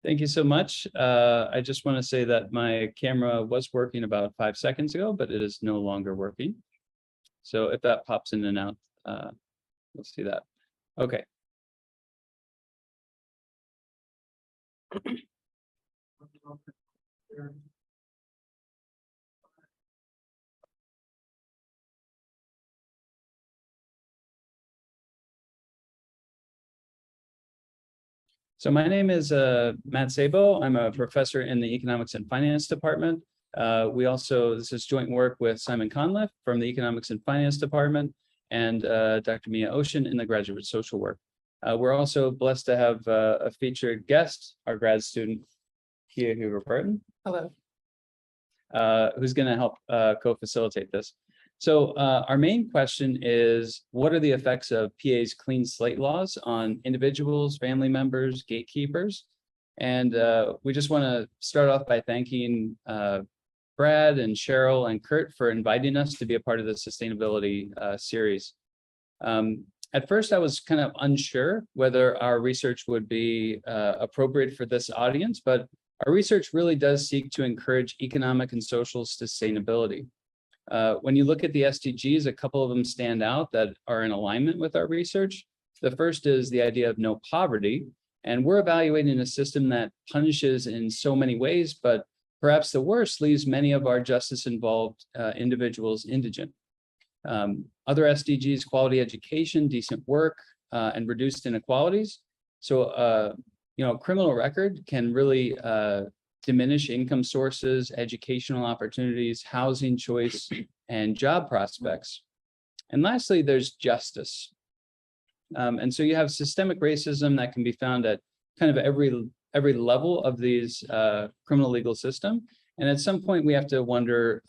Thank you so much. I just want to say that my camera was working about 5 seconds ago, but it is no longer working. So if that pops in and out, you'll see that. Okay. So my name is Matt Saboe. I'm a professor in the Economics and Finance Department. This is joint work with Simon Conliffe from the Economics and Finance Department and Dr. Mia Ocean in the Graduate Social Work. We're also blessed to have a featured guest, our grad student, Tekia Huger-Burton. Hello. Who's going to help co-facilitate this. So our main question is, what are the effects of PA's clean slate laws on individuals, family members, gatekeepers? And we just want to start off by thanking Brad and Cheryl and Kurt for inviting us to be a part of the sustainability series. At first, I was kind of unsure whether our research would be appropriate for this audience, but our research really does seek to encourage economic and social sustainability. When you look at the SDGs, a couple of them stand out that are in alignment with our research. The first is the idea of no poverty, and we're evaluating a system that punishes in so many ways, but perhaps the worst leaves many of our justice-involved individuals indigent. Other SDGs, quality education, decent work, and reduced inequalities. So, criminal record can really diminish income sources, educational opportunities, housing choice, and job prospects. And lastly, there's justice. And so you have systemic racism that can be found at kind of every level of these criminal legal system. And at some point, we have to wonder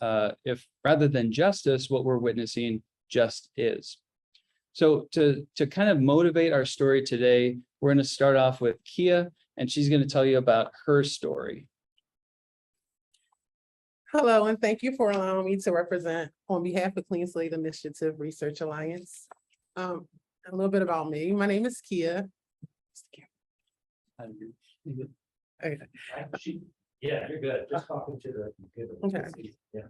if rather than justice, what we're witnessing just is. So to kind of motivate our story today, we're going to start off with Kia, and she's going to tell you about her story. Hello, and thank you for allowing me to represent on behalf of Clean Slate Initiative Research Alliance. A little bit about me. My name is Kia. Okay. Yeah, you're good. Just talking to the computer. Okay. Yeah.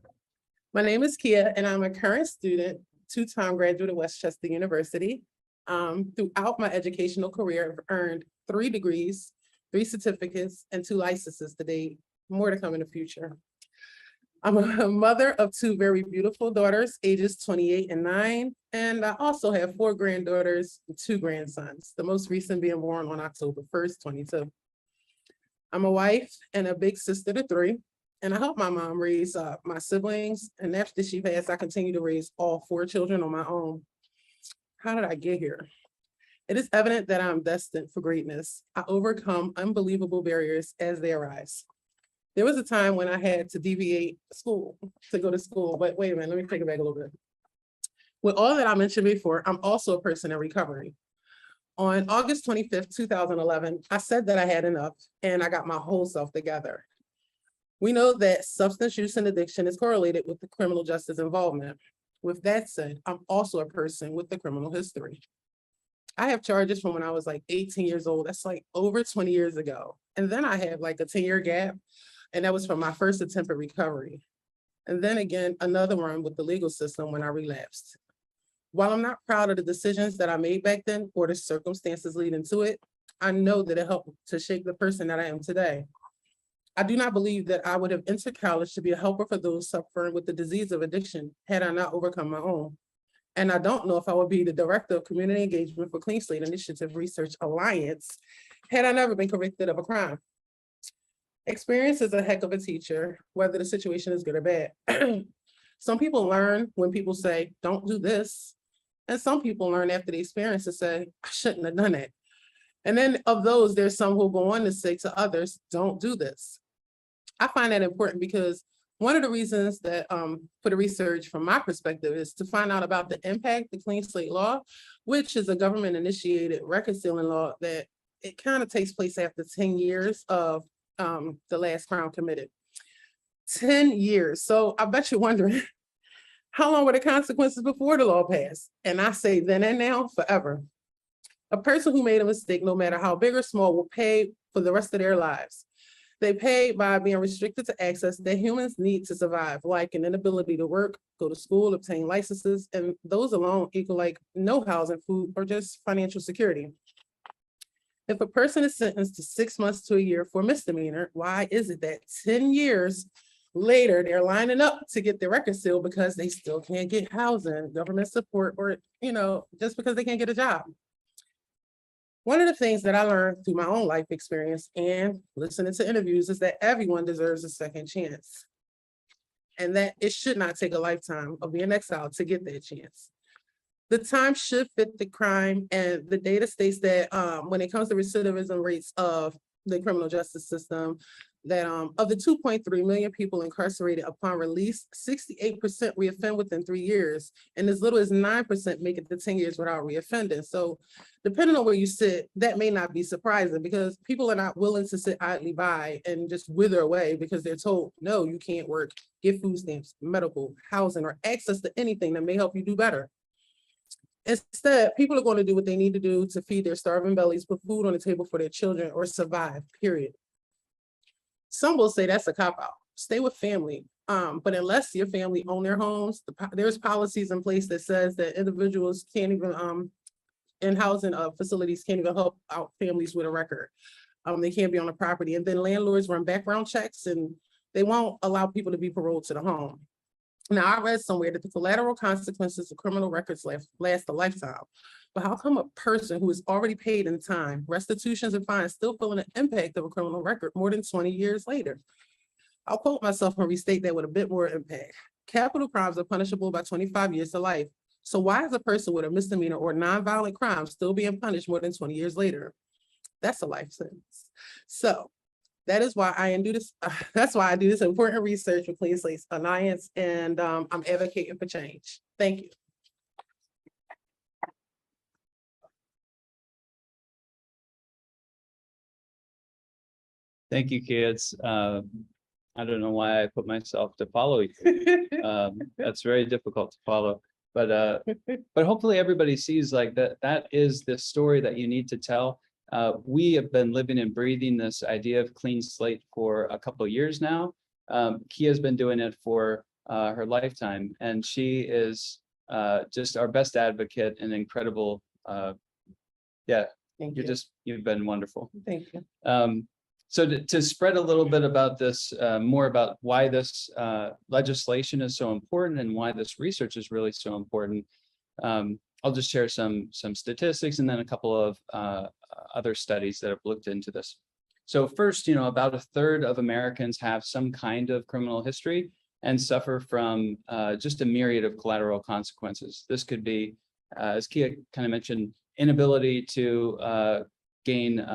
My name is Kia, and I'm a current student, two-time graduate of Westchester University. Throughout my educational career, I've earned 3 degrees, 3 certificates, and 2 licenses to date. More to come in the future. I'm a mother of 2 very beautiful daughters, ages 28 and 9, and I also have 4 granddaughters and 2 grandsons, the most recent being born on October 1st, 22. I'm a wife and a big sister to 3, and I helped my mom raise my siblings, and after she passed, I continue to raise all 4 children on my own. How did I get here? It is evident that I'm destined for greatness. I overcome unbelievable barriers as they arise. There was a time when I had to deviate to go to school, but wait a minute, let me take it back a little bit. With all that I mentioned before, I'm also a person in recovery. On August 25th, 2011, I said that I had enough and I got my whole self together. We know that substance use and addiction is correlated with the criminal justice involvement. With that said, I'm also a person with a criminal history. I have charges from when I was like 18 years old. That's like over 20 years ago. And then I have like a 10-year gap. And that was from my first attempt at recovery. And then again, another one with the legal system when I relapsed. While I'm not proud of the decisions that I made back then or the circumstances leading to it, I know that it helped to shape the person that I am today. I do not believe that I would have entered college to be a helper for those suffering with the disease of addiction had I not overcome my own. And I don't know if I would be the director of community engagement for Clean Slate Initiative Research Alliance had I never been convicted of a crime. Experience is a heck of a teacher, whether the situation is good or bad. Some people learn when people say, don't do this. And some people learn after the experience to say, I shouldn't have done it. And then of those, there's some who go on to say to others, don't do this. I find that important because one of the reasons that for the research from my perspective is to find out about the impact of Clean Slate Law, which is a government initiated record sealing law that it kind of takes place after 10 years of the last crime committed. 10 years. So I bet you're wondering, how long were the consequences before the law passed? And I say then and now, forever. A person who made a mistake, no matter how big or small, will pay for the rest of their lives. They pay by being restricted to access that humans need to survive, like an inability to work, go to school, obtain licenses, and those alone equal like no housing, food, or just financial security. If a person is sentenced to 6 months to a year for a misdemeanor, why is it that 10 years later they're lining up to get their record sealed because they still can't get housing, government support, or, just because they can't get a job? One of the things that I learned through my own life experience and listening to interviews is that everyone deserves a second chance, and that it should not take a lifetime of being exiled to get that chance. The time should fit the crime, and the data states that when it comes to recidivism rates of the criminal justice system, that of the 2.3 million people incarcerated upon release, 68% reoffend within 3 years, and as little as 9% make it to 10 years without reoffending. So depending on where you sit, that may not be surprising, because people are not willing to sit idly by and just wither away because they're told, no, you can't work, get food stamps, medical, housing, or access to anything that may help you do better. Instead, people are going to do what they need to do to feed their starving bellies, put food on the table for their children, or survive, period. Some will say that's a cop-out. Stay with family. But unless your family own their homes, there's policies in place that says that individuals can't even, in housing facilities, can't even help out families with a record. They can't be on the property. And then landlords run background checks and they won't allow people to be paroled to the home. Now, I read somewhere that the collateral consequences of criminal records last a lifetime. But how come a person who is already paid in time, restitutions and fines, still feeling the impact of a criminal record more than 20 years later? I'll quote myself and restate that with a bit more impact. Capital crimes are punishable by 25 years to life. So why is a person with a misdemeanor or nonviolent crime still being punished more than 20 years later? That's a life sentence. So that is why I do this. That's why I do this important research with Clean Slate Alliance, and I'm advocating for change. Thank you. Thank you, kids. I don't know why I put myself to follow you. That's very difficult to follow, but hopefully everybody sees like that is the story that you need to tell. We have been living and breathing this idea of clean slate for a couple of years now. Kia's been doing it for her lifetime, and she is just our best advocate and incredible. Yeah, you've been wonderful. Thank you. So to spread a little bit about this, more about why this legislation is so important and why this research is really so important, I'll just share some statistics and then a couple of other studies that have looked into this. So first, about a third of Americans have some kind of criminal history and suffer from just a myriad of collateral consequences. This could be, as Kia kind of mentioned, inability to gain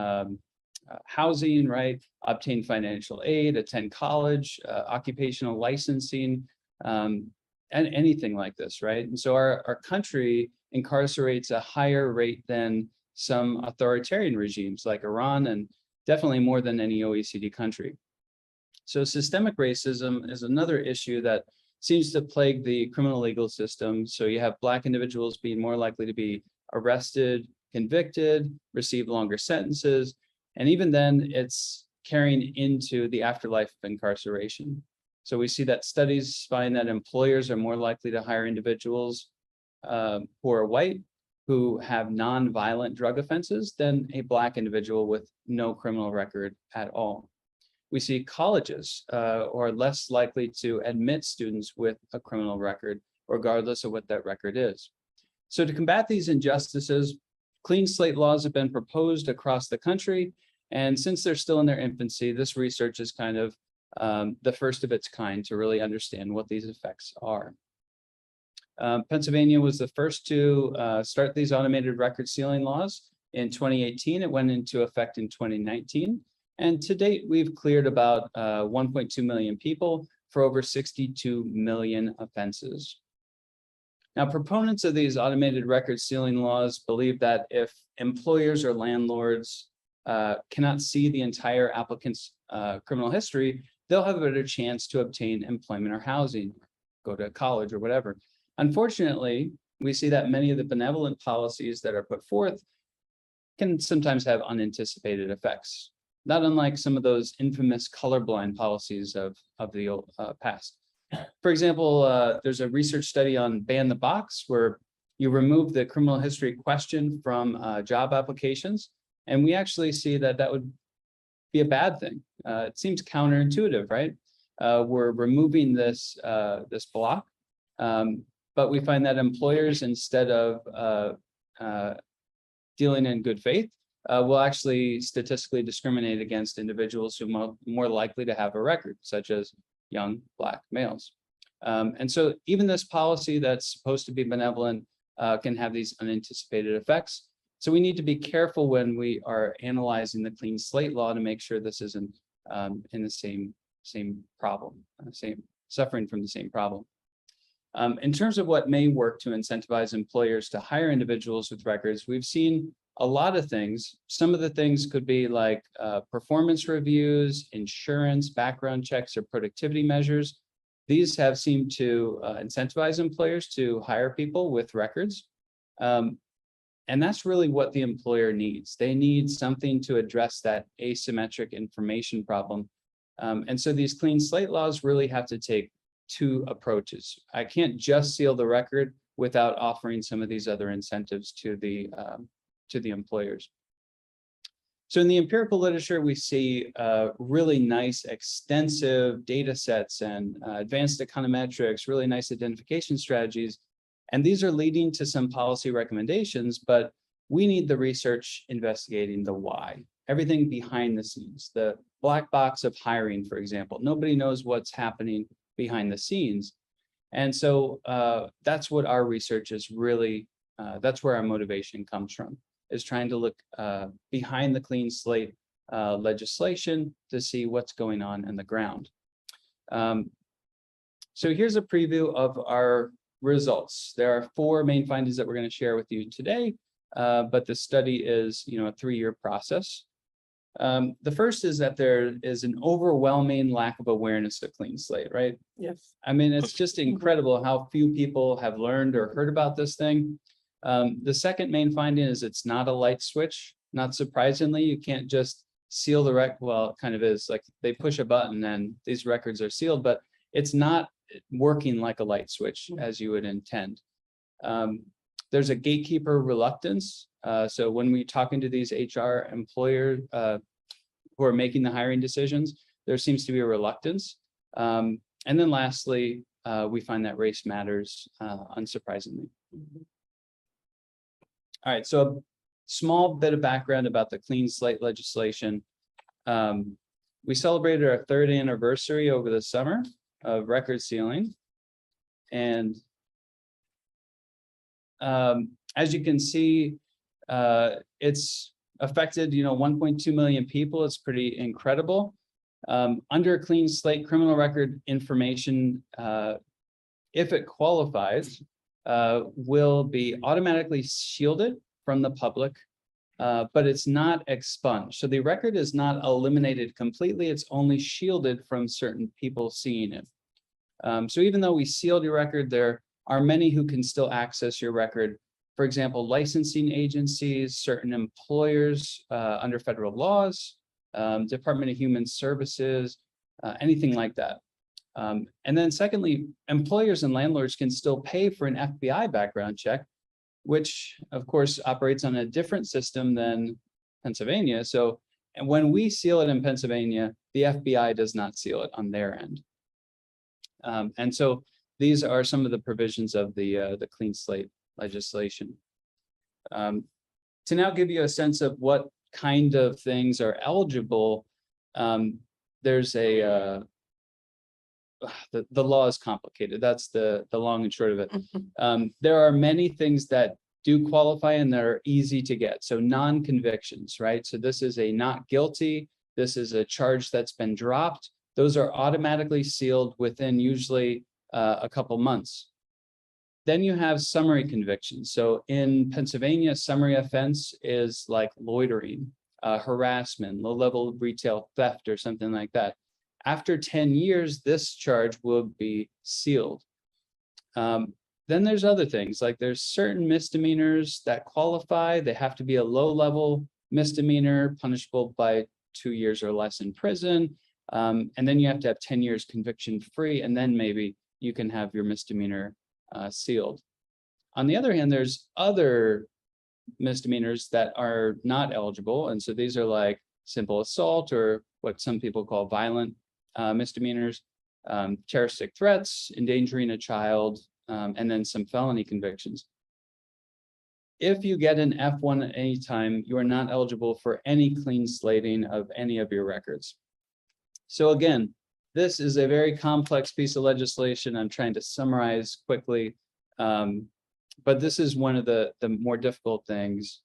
housing, right? Obtain financial aid, attend college, occupational licensing, and anything like this, right? And so our country incarcerates a higher rate than some authoritarian regimes like Iran, and definitely more than any OECD country. So systemic racism is another issue that seems to plague the criminal legal system. So you have Black individuals being more likely to be arrested, convicted, receive longer sentences, and even then it's carrying into the afterlife of incarceration. So we see that studies find that employers are more likely to hire individuals who are white, who have non-violent drug offenses, than a Black individual with no criminal record at all. We see colleges are less likely to admit students with a criminal record, regardless of what that record is. So to combat these injustices, clean slate laws have been proposed across the country. And since they're still in their infancy, this research is kind of the first of its kind to really understand what these effects are. Pennsylvania was the first to start these automated record sealing laws in 2018. It went into effect in 2019. And to date, we've cleared about 1.2 million people for over 62 million offenses. Now, proponents of these automated record sealing laws believe that if employers or landlords cannot see the entire applicant's criminal history, they'll have a better chance to obtain employment or housing, go to college or whatever. Unfortunately, we see that many of the benevolent policies that are put forth can sometimes have unanticipated effects. not unlike some of those infamous colorblind policies of the old, past. For example, there's a research study on ban the box where you remove the criminal history question from job applications. And we actually see that that would be a bad thing. It seems counterintuitive, right? We're removing this block, but we find that employers, instead of dealing in good faith, will actually statistically discriminate against individuals who are more likely to have a record, such as young Black males. And so even this policy that's supposed to be benevolent can have these unanticipated effects. So we need to be careful when we are analyzing the clean slate law to make sure this isn't in the same problem, suffering from the same problem. In terms of what may work to incentivize employers to hire individuals with records, we've seen a lot of things. Some of the things could be like performance reviews, insurance, background checks, or productivity measures. These have seemed to incentivize employers to hire people with records. And that's really what the employer needs. They need something to address that asymmetric information problem. And so these clean slate laws really have to take two approaches. I can't just seal the record without offering some of these other incentives to the employers. So in the empirical literature, we see really nice, extensive data sets and advanced econometrics, really nice identification strategies. And these are leading to some policy recommendations, but we need the research investigating the why, everything behind the scenes, the black box of hiring, for example. Nobody knows what's happening behind the scenes. And so that's what our research is really, that's where our motivation comes from, is trying to look behind the clean slate legislation to see what's going on in the ground. So here's a preview of our results. There are 4 main findings that we're going to share with you today, but the study is, a 3-year process. The first is that there is an overwhelming lack of awareness of clean slate, right? Yes. I mean, it's just incredible how few people have learned or heard about this thing. The second main finding is it's not a light switch. Not surprisingly, you can't just seal the record. Well, it kind of is, like they push a button and these records are sealed, but it's not working like a light switch as you would intend. There's a gatekeeper reluctance. So when we're talking to these HR employers who are making the hiring decisions, there seems to be a reluctance. And then lastly, we find that race matters, unsurprisingly. All right, so a small bit of background about the clean slate legislation. We celebrated our 3rd anniversary over the summer of record sealing. And as you can see, it's affected, 1.2 million people. It's pretty incredible. Under clean slate, criminal record information, if it qualifies, will be automatically shielded from the public, but it's not expunged. So the record is not eliminated completely. It's only shielded from certain people seeing it. So even though we sealed your record, there are many who can still access your record. For example, licensing agencies, certain employers under federal laws, Department of Human Services, anything like that. And then secondly, employers and landlords can still pay for an FBI background check, which of course operates on a different system than Pennsylvania. So and when we seal it in Pennsylvania, the FBI does not seal it on their end. And so these are some of the provisions of the clean slate legislation. To now give you a sense of what kind of things are eligible, there's the law is complicated. That's the long and short of it. There are many things that do qualify and that are easy to get. So non-convictions, right? So this is a not guilty. This is a charge that's been dropped. Those are automatically sealed within usually a couple months. Then you have summary convictions. So in Pennsylvania, summary offense is like loitering, harassment, low-level retail theft, or something like that. After 10 years, this charge will be sealed. Then there's other things, like there's certain misdemeanors that qualify. They have to be a low-level misdemeanor punishable by 2 years or less in prison. And then you have to have 10 years conviction free, and then maybe you can have your misdemeanor sealed. On the other hand, there's other misdemeanors that are not eligible. And so these are like simple assault, or what some people call violent misdemeanors, terroristic threats, endangering a child, and then some felony convictions. If you get an F1 at any time, you are not eligible for any clean slating of any of your records. So again, this is a very complex piece of legislation. I'm trying to summarize quickly. But this is one of the more difficult things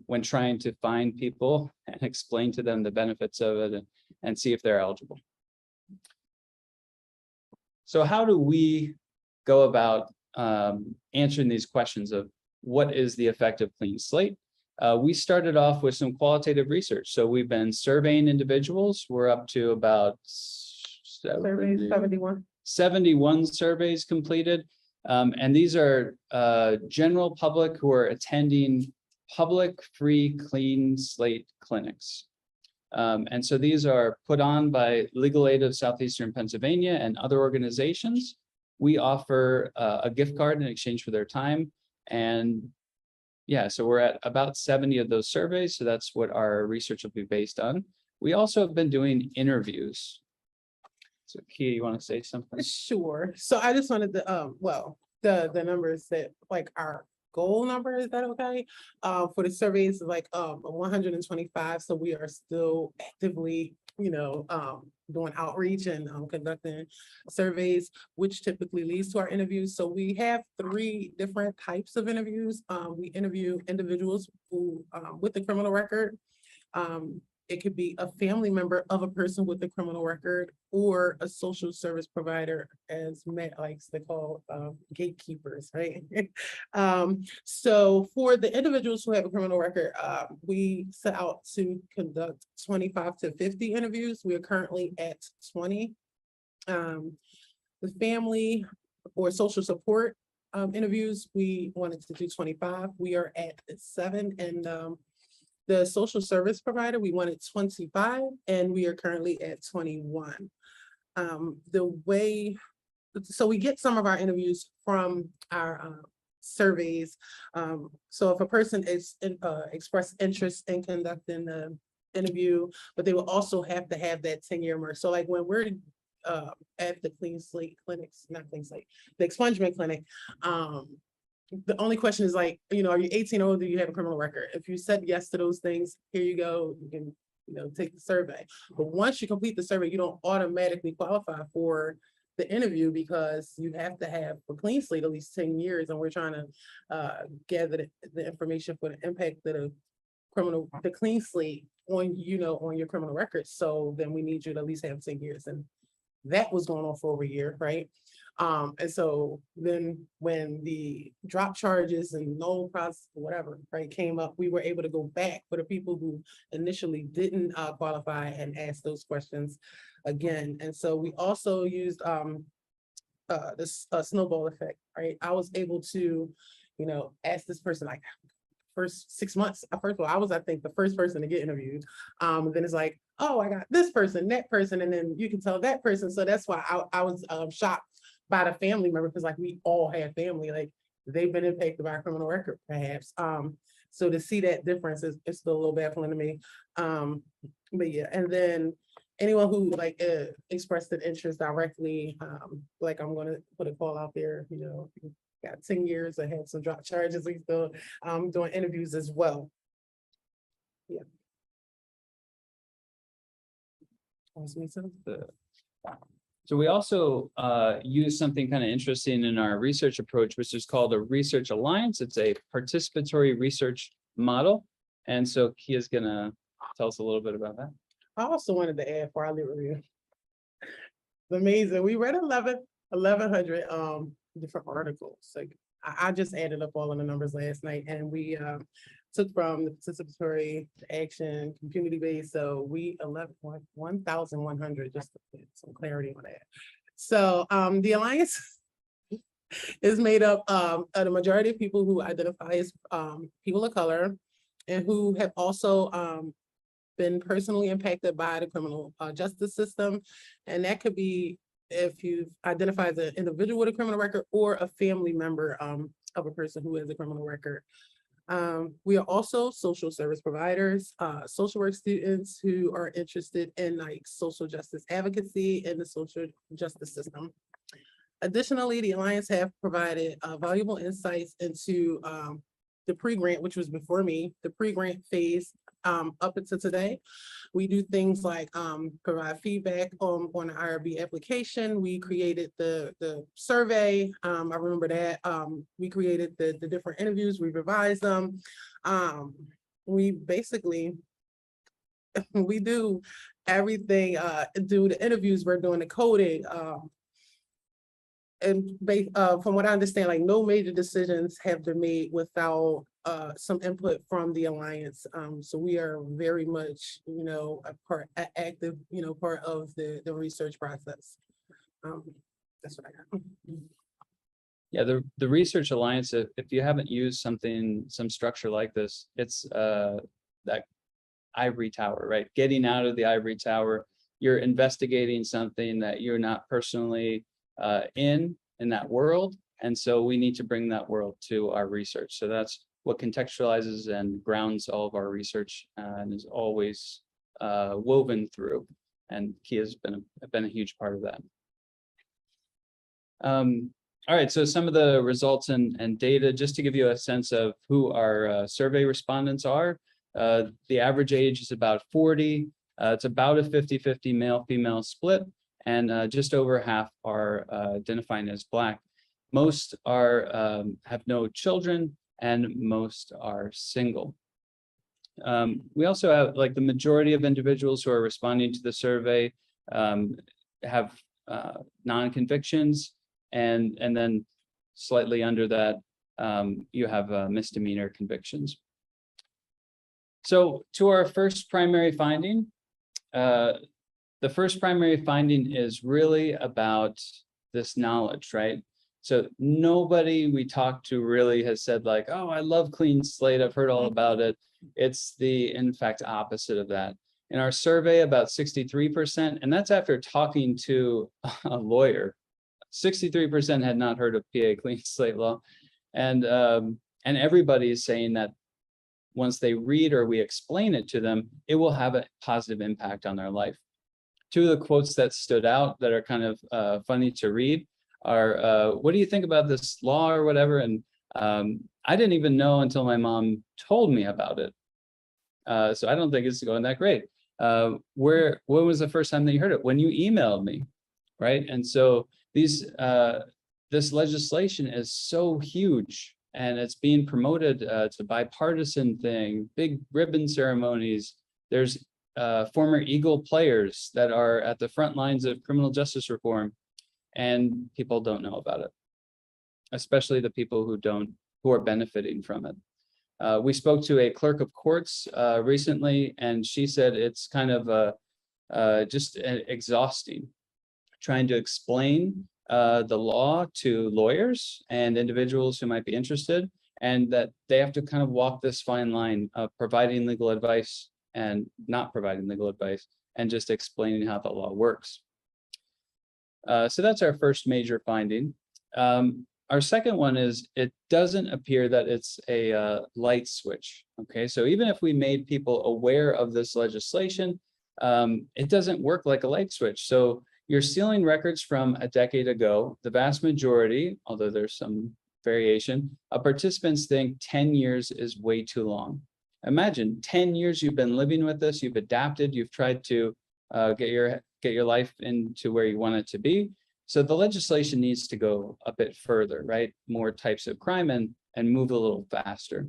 when trying to find people and explain to them the benefits of it and see if they're eligible. So how do we go about answering these questions of what is the effect of clean slate? We started off with some qualitative research. So we've been surveying individuals. We're up to about 71 surveys completed. And these are general public who are attending public free clean slate clinics. And so these are put on by Legal Aid of Southeastern Pennsylvania and other organizations. We offer a gift card in exchange for their time. And yeah, so we're at about 70 of those surveys. So that's what our research will be based on. We also have been doing interviews. So Kia, you want to say something? Sure. So I just wanted to, the numbers that like our goal number, is that okay? For the surveys, like 125. So we are still actively, doing outreach and conducting surveys, which typically leads to our interviews. So we have 3 different types of interviews. We interview individuals who with a criminal record. It could be a family member of a person with a criminal record, or a social service provider, as Matt likes to call gatekeepers, right? So for the individuals who have a criminal record, we set out to conduct 25 to 50 interviews. We are currently at 20. The family or social support interviews, we wanted to do 25. We are at 7, and the social service provider, we wanted 25, and we are currently at 21. So we get some of our interviews from our surveys. So if a person is expressed interest in conducting the interview, but they will also have to have that 10-year mark. So like when we're at the clean slate clinics, not clean slate, the expungement clinic, the only question is like, are you 18 or older? Do you have a criminal record? If you said yes to those things, here you go. You can, take the survey. But once you complete the survey, you don't automatically qualify for the interview, because you have to have a clean slate at least 10 years. And we're trying to gather the information for the impact that the clean slate on, on your criminal record. So then we need you to at least have 10 years. And that was going on for over a year, right? And so then when the drop charges and no process, whatever, right, came up, we were able to go back for the people who initially didn't qualify and ask those questions again. And so we also used this snowball effect, right? I was able to, ask this person like first 6 months. First of all, I was, I think, the first person to get interviewed. Then it's like, oh, I got this person, that person, and then you can tell that person. So that's why I was shocked by the family member, because like we all have family, like they've been impacted by a criminal record, perhaps. So to see that difference is still a little baffling to me. But yeah, and then anyone who like expressed an interest directly, like I'm gonna put a call out there, got 10 years, I had some drop charges, we still doing interviews as well. Yeah. So we also use something kind of interesting in our research approach, which is called a research alliance. It's a participatory research model. And so Kia's gonna tell us a little bit about that. I also wanted to add for our lit review. It's amazing. We read 1,100 different articles. Like I just added up all of the numbers last night, and we took from the participatory, the action, community-based. So we 1,100, just to put some clarity on that. So the Alliance is made up of the majority of people who identify as people of color, and who have also been personally impacted by the criminal justice system. And that could be if you've identified as an individual with a criminal record or a family member of a person who has a criminal record. We are also social service providers, social work students who are interested in like social justice advocacy and the social justice system. Additionally, the Alliance have provided valuable insights into the pre-grant, which was before me, the pre-grant phase up until today. We do things like provide feedback on the IRB application. We created the survey. I remember that. We created the different interviews. We revised them. We basically, we do everything, do the interviews, we're doing the coding. And from what I understand, like no major decisions have been made without some input from the Alliance. So we are very much, you know, an active, you know, part of the research process. That's what I got. Yeah, the Research Alliance, if you haven't used some structure like this, it's that ivory tower, right? Getting out of the ivory tower, you're investigating something that you're not personally in that world. And so we need to bring that world to our research. So that's what contextualizes and grounds all of our research and is always woven through. And Tekia's been a huge part of that. All right, so some of the results and data, just to give you a sense of who our survey respondents are. The average age is about 40. It's about a 50-50 male-female split. And just over half are identifying as Black. Most are have no children, and most are single. We also have, like, the majority of individuals who are responding to the survey have non-convictions, and then slightly under that, you have misdemeanor convictions. So to our first primary finding, the first primary finding is really about this knowledge, right? So nobody we talked to really has said like, oh, I love Clean Slate, I've heard all about it. It's the, in fact, opposite of that. In our survey, about 63%, and that's after talking to a lawyer, 63% had not heard of PA Clean Slate law. And everybody is saying that once they read or we explain it to them, it will have a positive impact on their life. Two of the quotes that stood out that are kind of funny to read are, what do you think about this law or whatever? And I didn't even know until my mom told me about it. So I don't think it's going that great. When was the first time that you heard it? When you emailed me, right? And so this legislation is so huge, and it's being promoted to bipartisan thing, big ribbon ceremonies. There's former Eagle players that are at the front lines of criminal justice reform, and people don't know about it, especially the people who are benefiting from it. We spoke to a clerk of courts recently, and she said it's kind of just exhausting trying to explain the law to lawyers and individuals who might be interested, and that they have to kind of walk this fine line of providing legal advice and not providing legal advice, and just explaining how the law works. So that's our first major finding. Our second one is it doesn't appear that it's a light switch. Okay, so even if we made people aware of this legislation, it doesn't work like a light switch. So you're stealing records from a decade ago. The vast majority, although there's some variation, of participants think 10 years is way too long. Imagine 10 years you've been living with this, you've adapted, you've tried to get your life into where you want it to be. So the legislation needs to go a bit further, right? More types of crime and move a little faster.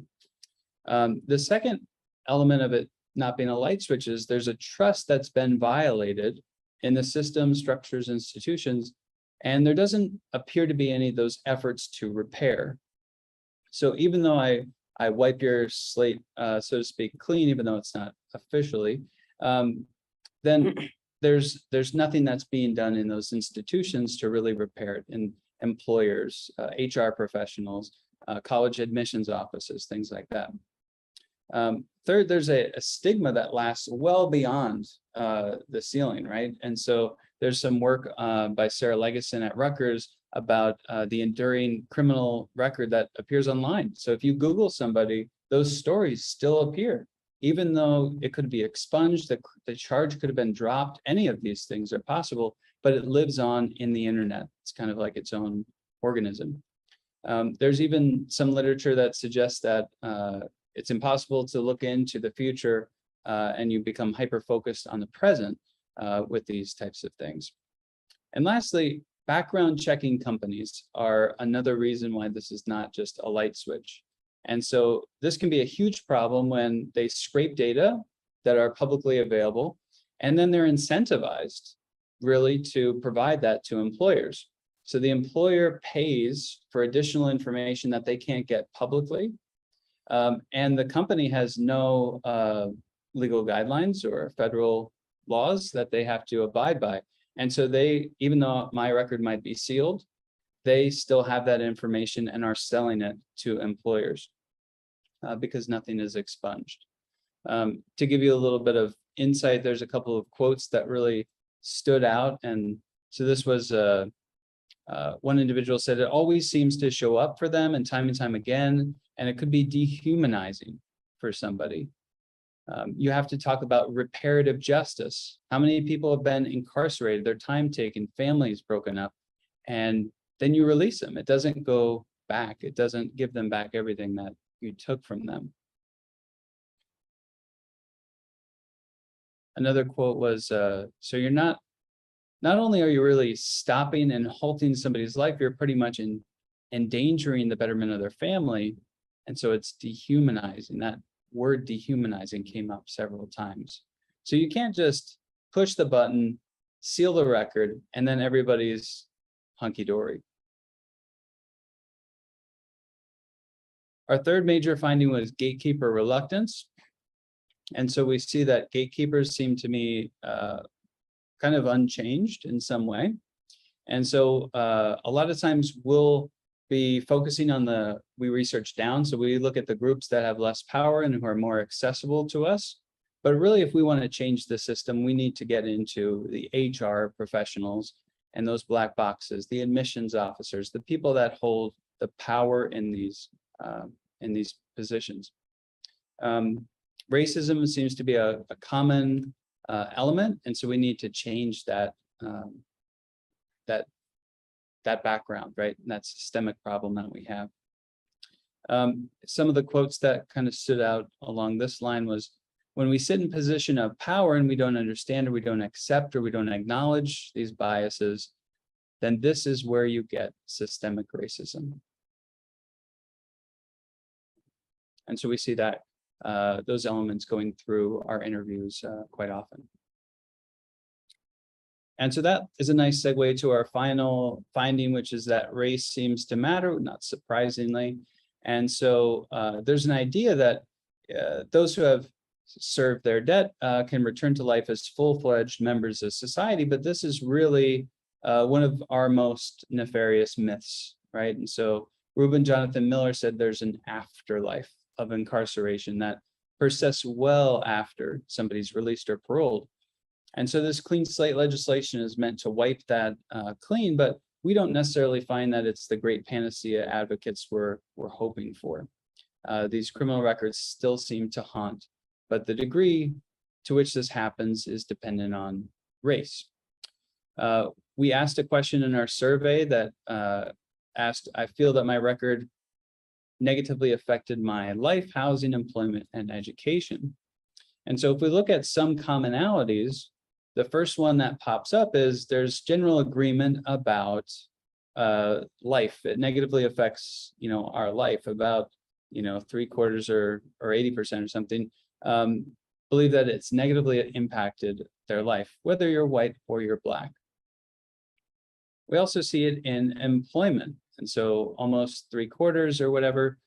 The second element of it not being a light switch is there's a trust that's been violated in the system, structures, institutions, and there doesn't appear to be any of those efforts to repair. So even though I wipe your slate, so to speak, clean, even though it's not officially, then there's nothing that's being done in those institutions to really repair it, in employers, HR professionals, college admissions offices, things like that. Third, there's a stigma that lasts well beyond the ceiling, right? And so there's some work by Sarah Legeson at Rutgers about the enduring criminal record that appears online. So if you Google somebody, those stories still appear, even though it could be expunged, the charge could have been dropped. Any of these things are possible, but it lives on in the internet. It's kind of like its own organism. There's even some literature that suggests that it's impossible to look into the future and you become hyper-focused on the present with these types of things. And lastly, background checking companies are another reason why this is not just a light switch. And so this can be a huge problem when they scrape data that are publicly available, and then they're incentivized really to provide that to employers. So the employer pays for additional information that they can't get publicly. And the company has no legal guidelines or federal laws that they have to abide by. And so they, even though my record might be sealed, they still have that information and are selling it to employers because nothing is expunged. To give you a little bit of insight, there's a couple of quotes that really stood out. And so this was one individual said, it always seems to show up for them and time again, and it could be dehumanizing for somebody. You have to talk about reparative justice. How many people have been incarcerated, their time taken, families broken up, and then you release them. It doesn't go back. It doesn't give them back everything that you took from them. Another quote was, so you're not only are you really stopping and halting somebody's life, you're pretty much endangering the betterment of their family. And so it's dehumanizing. That word dehumanizing came up several times. So you can't just push the button, seal the record, and then everybody's hunky-dory. Our third major finding was gatekeeper reluctance. And so we see that gatekeepers seem to me kind of unchanged in some way. And so a lot of times we'll be focusing on we research down. So we look at the groups that have less power and who are more accessible to us. But really, if we want to change the system, we need to get into the HR professionals and those black boxes, the admissions officers, the people that hold the power in these positions. Racism seems to be a common element, and so we need to change that background, right? And that systemic problem that we have. Some of the quotes that kind of stood out along this line was, when we sit in position of power and we don't understand or we don't accept or we don't acknowledge these biases, then this is where you get systemic racism. And so we see that those elements going through our interviews quite often. And so that is a nice segue to our final finding, which is that race seems to matter, not surprisingly. And so there's an idea that those who have served their debt can return to life as full-fledged members of society, but this is really one of our most nefarious myths, right? And so Reuben Jonathan Miller said there's an afterlife of incarceration that persists well after somebody's released or paroled. And so this clean slate legislation is meant to wipe that clean, but we don't necessarily find that it's the great panacea advocates were hoping for. These criminal records still seem to haunt, but the degree to which this happens is dependent on race. We asked a question in our survey that asked, I feel that my record negatively affected my life, housing, employment, and education. And so if we look at some commonalities, the first one that pops up is there's general agreement about life. It negatively affects, our life. About, 3/4 or 80% or something believe that it's negatively impacted their life, whether you're white or you're black. We also see it in employment. And so almost 3/4 or whatever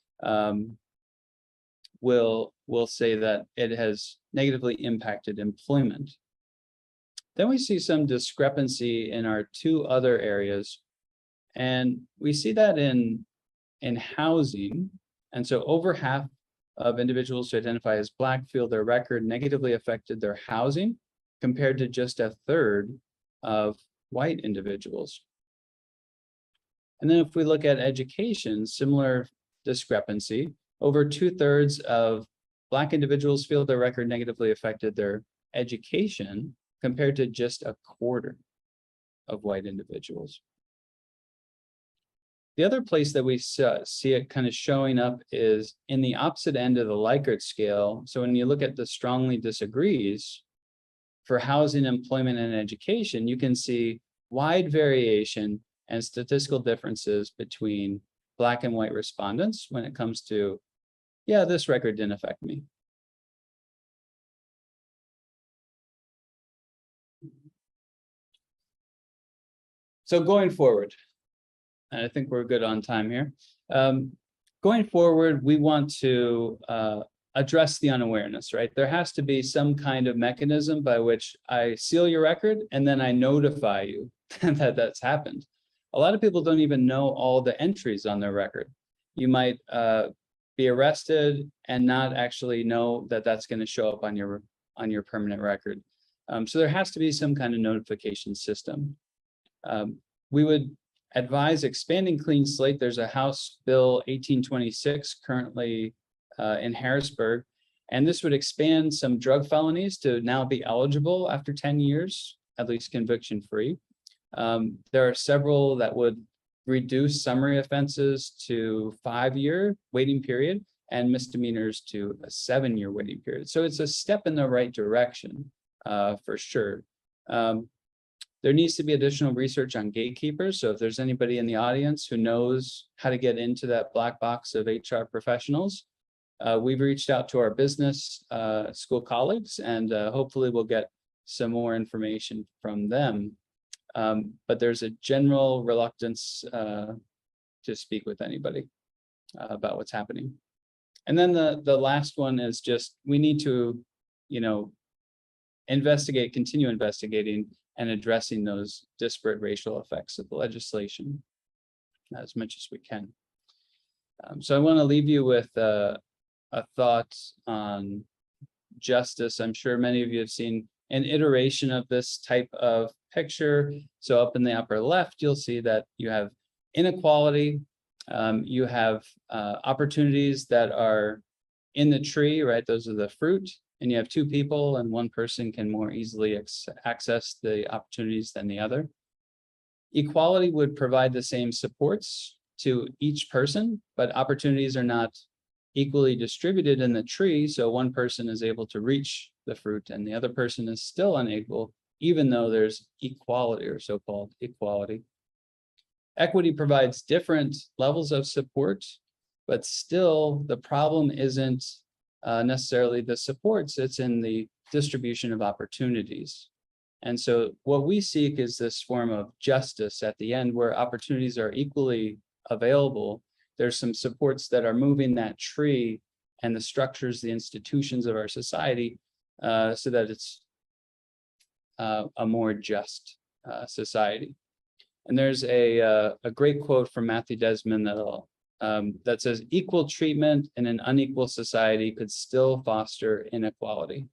will say that it has negatively impacted employment. Then we see some discrepancy in our two other areas. And we see that in housing. And so over half of individuals who identify as Black feel their record negatively affected their housing, compared to just a third of white individuals. And then if we look at education, similar discrepancy, over 2/3 of Black individuals feel their record negatively affected their education, compared to just a quarter of white individuals. The other place that we see it kind of showing up is in the opposite end of the Likert scale. So when you look at the strongly disagrees for housing, employment, and education, you can see wide variation and statistical differences between Black and white respondents when it comes to, yeah, this record didn't affect me. So going forward, and I think we're good on time here. Going forward, we want to address the unawareness, right? There has to be some kind of mechanism by which I seal your record and then I notify you that that's happened. A lot of people don't even know all the entries on their record. You might be arrested and not actually know that that's going to show up on your permanent record. So there has to be some kind of notification system. We would advise expanding Clean Slate. There's a House Bill 1826 currently in Harrisburg, and this would expand some drug felonies to now be eligible after 10 years, at least conviction-free. There are several that would reduce summary offenses to 5-year waiting period and misdemeanors to a 7-year waiting period. So it's a step in the right direction, for sure. There needs to be additional research on gatekeepers. So if there's anybody in the audience who knows how to get into that black box of HR professionals, we've reached out to our business school colleagues, and hopefully we'll get some more information from them. But there's a general reluctance to speak with anybody about what's happening. And then the last one is just, we need to, continue investigating and addressing those disparate racial effects of the legislation as much as we can. So I want to leave you with a thought on justice. I'm sure many of you have seen an iteration of this type of picture. So up in the upper left, you'll see that you have inequality, you have opportunities that are in the tree, right? Those are the fruit. And you have two people and one person can more easily access the opportunities than the other. Equality would provide the same supports to each person, but opportunities are not equally distributed in the tree. So one person is able to reach the fruit and the other person is still unable, even though there's equality or so-called equality. Equity provides different levels of support, but still the problem isn't necessarily the supports, it's in the distribution of opportunities. And so what we seek is this form of justice at the end where opportunities are equally available. There's some supports that are moving that tree and the structures, the institutions of our society so that it's a more just society. And there's a great quote from Matthew Desmond that says, equal treatment in an unequal society could still foster inequality.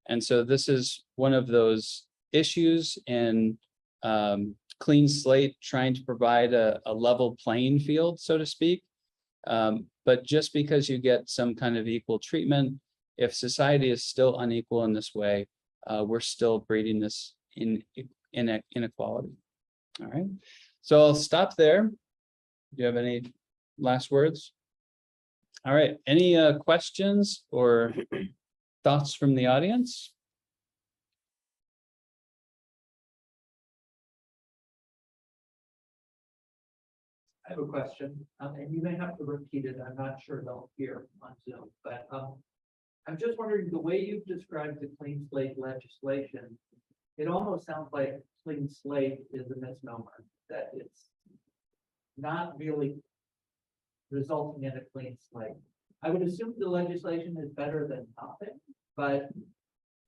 And so this is one of those issues in Clean Slate, trying to provide a level playing field, so to speak. But just because you get some kind of equal treatment, if society is still unequal in this way, we're still breeding this inequality. All right, so I'll stop there. Do you have any last words? All right, any questions or thoughts from the audience? I have a question, and you may have to repeat it. I'm not sure they'll hear on Zoom, but I'm just wondering, the way you've described the Clean Slate legislation, it almost sounds like Clean Slate is a misnomer, that it's not really resulting in a clean slate. I would assume the legislation is better than nothing, but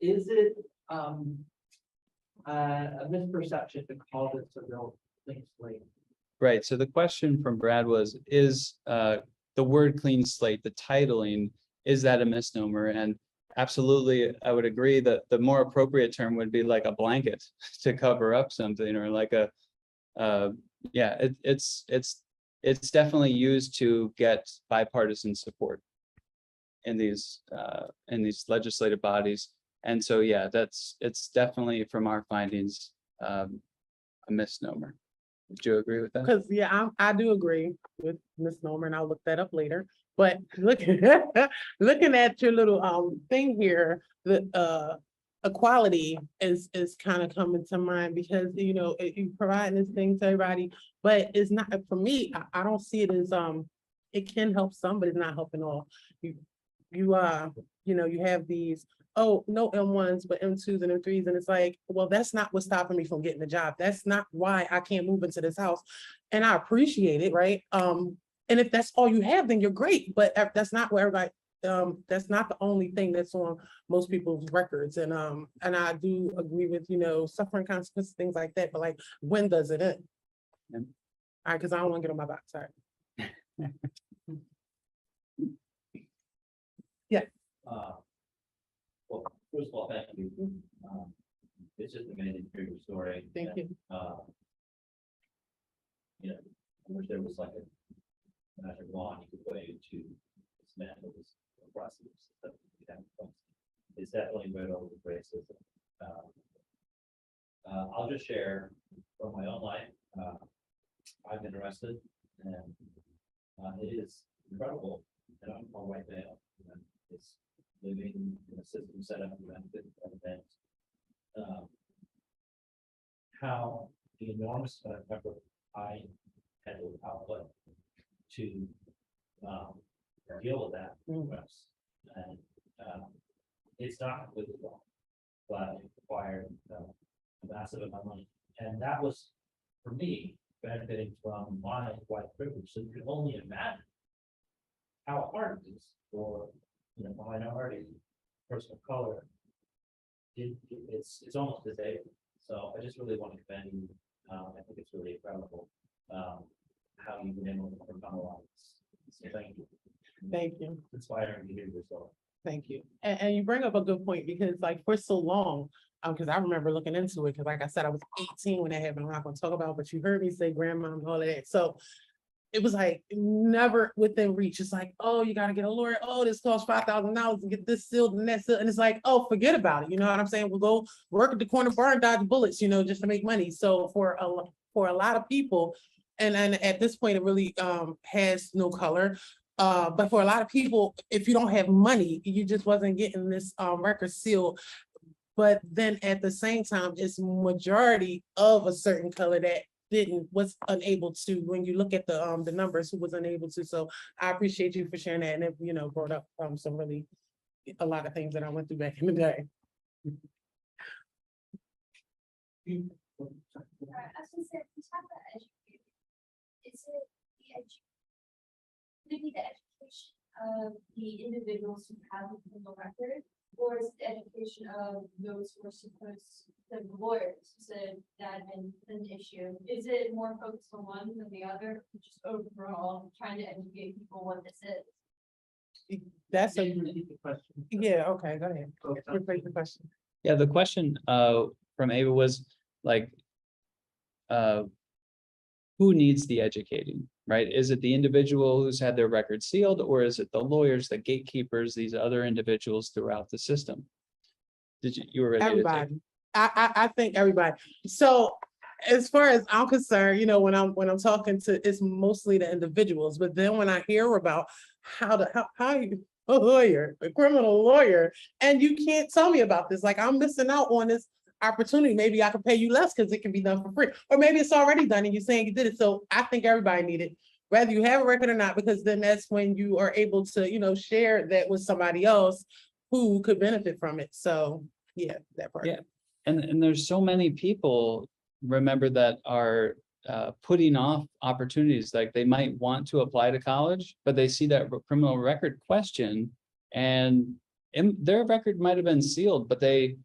is it a misperception to call this a real clean slate? Right, so the question from Brad was, is the word clean slate, the titling, is that a misnomer? And absolutely, I would agree that the more appropriate term would be like a blanket to cover up something, or like a, yeah, it's definitely used to get bipartisan support in these legislative bodies. And so, yeah, it's definitely from our findings, a misnomer. Would you agree with that? Because, yeah, I do agree with misnomer, and I'll look that up later. But looking at your little thing here, the equality is kind of coming to mind, because you provide this thing to everybody, but it's not for me. I don't see it as it can help some, but it's not helping all. You have these, oh, no M1s, but M2s and M3s. And it's like, well, that's not what's stopping me from getting a job. That's not why I can't move into this house. And I appreciate it, right? And if that's all you have, then you're great. But that's not what everybody, that's not the only thing that's on most people's records. And I do agree with, suffering consequences, things like that. But like, when does it end? Yeah. All right, because I don't want to get on my back. Sorry. Well, first of all, thank you. It's just amazing to hear your story. Thank you. I wish there was like a magic wand you could put into dismantle this oppressive system. It's definitely right over the racism. I'll just share from my own life. I've been arrested, and it is incredible that I'm a white male. It's living in a system set up to benefit of events. How the enormous amount of effort I had to output to deal with that request. And it's not completely wrong, but it required a massive amount of money. And that was, for me, benefiting from my white privilege. So you can only imagine how hard it is for a minority, person of color. It's almost disabled. So I just really want to commend you. I think it's really incredible how you've been able to overcome a lot of this. So thank you. Thank you. It's inspiring to hear your story. Thank you. And you bring up a good point, because like for so long, because I remember looking into it, because like I said, I was 18 when that happened. I'm not going to talk about it, but you heard me say grandma and all of that. So it was like never within reach. It's like, oh, you got to get a lawyer. Oh, this costs $5,000 to get this sealed and that sealed. And it's like, oh, forget about it. You know what I'm saying? We'll go work at the corner bar and dodge bullets, just to make money. So for a lot of people, and at this point, it really has no color. But for a lot of people, if you don't have money, you just wasn't getting this record sealed. But then at the same time, it's majority of a certain color that was unable to, when you look at the numbers, who was unable to. So I appreciate you for sharing that, and it brought up some really a lot of things that I went through back in the day. I was gonna say, we talk about education. Is it maybe the education of the individuals who have a criminal record, or is it the education of those who are supposed, the lawyers, said that an issue? Is it more focused on one than the other, just overall trying to educate people what this is? That's a question. yeah. Okay, go ahead. Repeat the question. Yeah, the question from Ava was like, who needs the educating, right? Is it the individual who's had their record sealed, or is it the lawyers, the gatekeepers, these other individuals throughout the system? You were ready to take? Everybody. I think everybody. So as far as I'm concerned, when I'm talking to, it's mostly the individuals. But then when I hear about how you a lawyer, a criminal lawyer, and you can't tell me about this, like I'm missing out on this opportunity. Maybe I can pay you less because it can be done for free, or maybe it's already done and you're saying you did it. So I think everybody need it, whether you have a record or not, because then that's when you are able to, share that with somebody else who could benefit from it. So yeah, that part. Yeah. And there's so many people, remember, that are putting off opportunities. Like they might want to apply to college, but they see that criminal record question, and their record might have been sealed, but they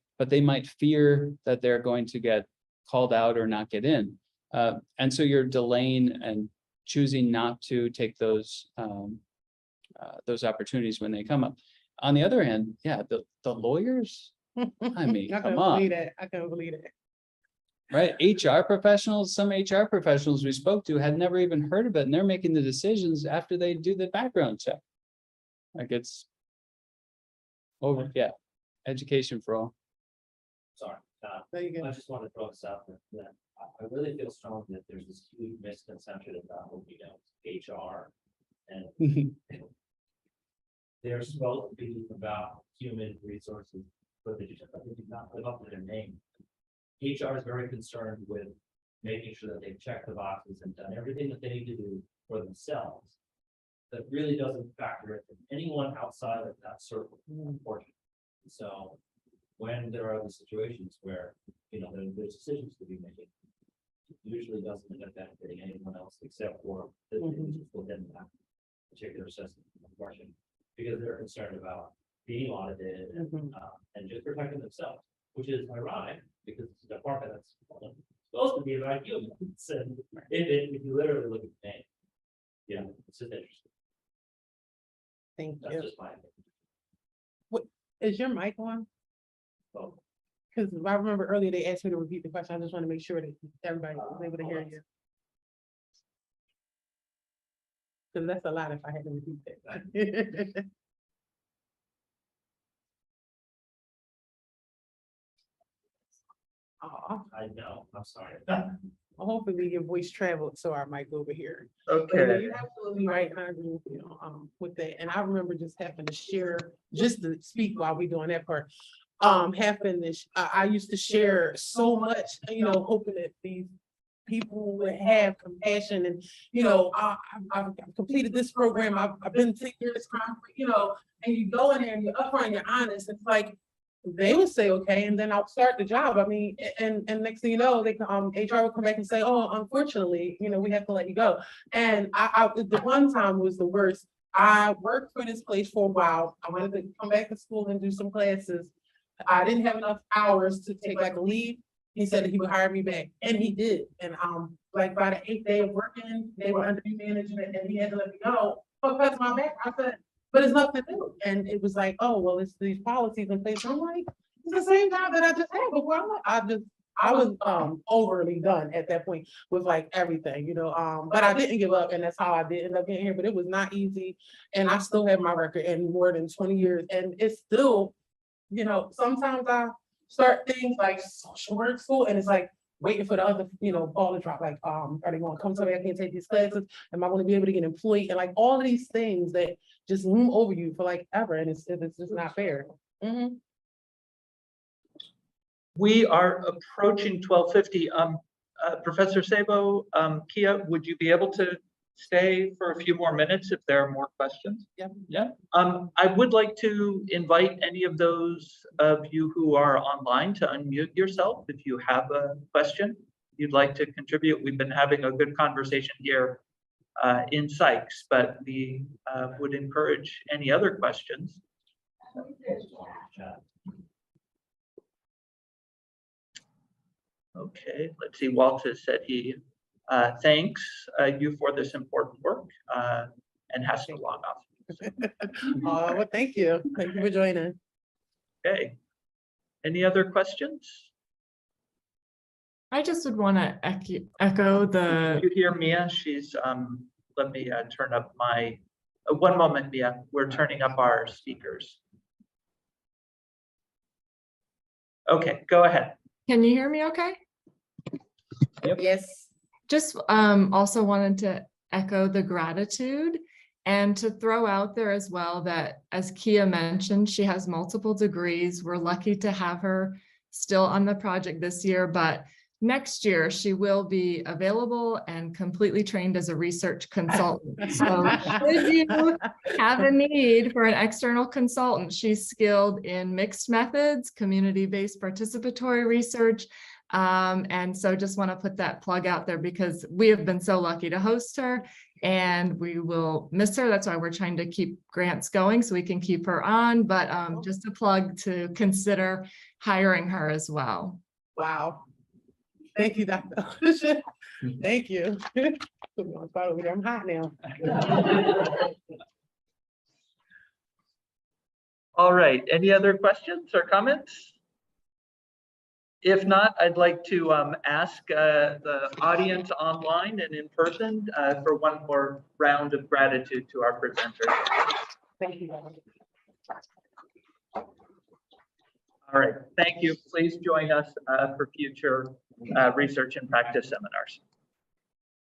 might fear that they're going to get called out or not get in. And so you're delaying and choosing not to take those those opportunities when they come up. On the other hand, yeah, the lawyers, I mean, I come couldn't on. believe that. I couldn't believe that. Right, HR professionals, some HR professionals we spoke to had never even heard of it, and they're making the decisions after they do the background check. Like it's over, yeah, education for all. Sorry, There you I go. just want to throw this out there, that I really feel strongly that there's this huge misconception about what we know, HR. And they're supposed to be about human resources, but they do not live up to their name. HR is very concerned with making sure that they've checked the boxes and done everything that they need to do for themselves. That really doesn't factor in anyone outside of that circle portion. So when there are these situations where, there's decisions to be made, it usually doesn't end up benefiting anyone else except for the individuals within that particular system, unfortunately, because they're concerned about being audited and just protecting themselves, which is ironic because it's a department that's supposed to be about humans. And if you literally look at the name, it's just interesting. Thank That's you. just my opinion. Is your mic on? So, Because I remember earlier they asked me to repeat the question. I just want to make sure that everybody was able to hear you. Because that's a lot if I had to repeat that. Aw, I know, I'm sorry. hopefully your voice traveled, so our mic over here. Okay. But you're absolutely right, and I agree with you, with that. And I remember just having to share, just to speak while we doing that part. Having this, I used to share so much, hoping that these people would have compassion and, I've completed this program, I've been 10 years, and you go in there and you're upfront, you're honest, it's like, they would say, okay, and then I'll start the job. I mean, and next thing you know, they HR will come back and say, oh, unfortunately, we have to let you go. And the one time was the worst. I worked for this place for a while. I wanted to come back to school and do some classes. I didn't have enough hours to take like a leave. He said that he would hire me back, and he did. And like by the 8th day of working, they were under new management, and he had to let me go. But because my back, I said, but it's nothing to do. And it was like, oh, well, it's these policies in place. I'm like, it's the same job that I just had before. I was overly done at that point with like everything, but I didn't give up, and that's how I did end up getting here. But it was not easy, and I still have my record in more than 20 years, and it's still, sometimes I start things like social work school, and it's like waiting for the other, ball to drop. Like, are they going to come to me? I can't take these classes. Am I going to be able to get employed? And like all of these things that just loom over you for like ever, and it's just not fair. We are approaching 12:50. Professor Saboe, Kia, would you be able to stay for a few more minutes if there are more questions? Yeah. I would like to invite any of those of you who are online to unmute yourself if you have a question you'd like to contribute. We've been having a good conversation here in Sykes, but we would encourage any other questions. Okay, let's see. Walter said he thanks you for this important work and has to log off. Oh, well, thank you. Thank you for joining. Okay. Any other questions? I just would want to echo the. Did you hear Mia? She's let me turn up my. One moment, Mia. We're turning up our speakers. Okay, go ahead. Can you hear me okay? Yes. Just also wanted to echo the gratitude and to throw out there as well that, as Kia mentioned, she has multiple degrees. We're lucky to have her still on the project this year, but next year she will be available and completely trained as a research consultant. So if you have a need for an external consultant, she's skilled in mixed methods, community-based participatory research. And so just want to put that plug out there because we have been so lucky to host her and we will miss her. That's why we're trying to keep grants going so we can keep her on, but just a plug to consider hiring her as well. Wow. Thank you, Dr. Thank you. Put me on the spot over there. I'm hot now. All right, any other questions or comments? If not, I'd like to ask the audience online and in person for one more round of gratitude to our presenters. Thank you. All right, thank you. Please join us for future research and practice seminars.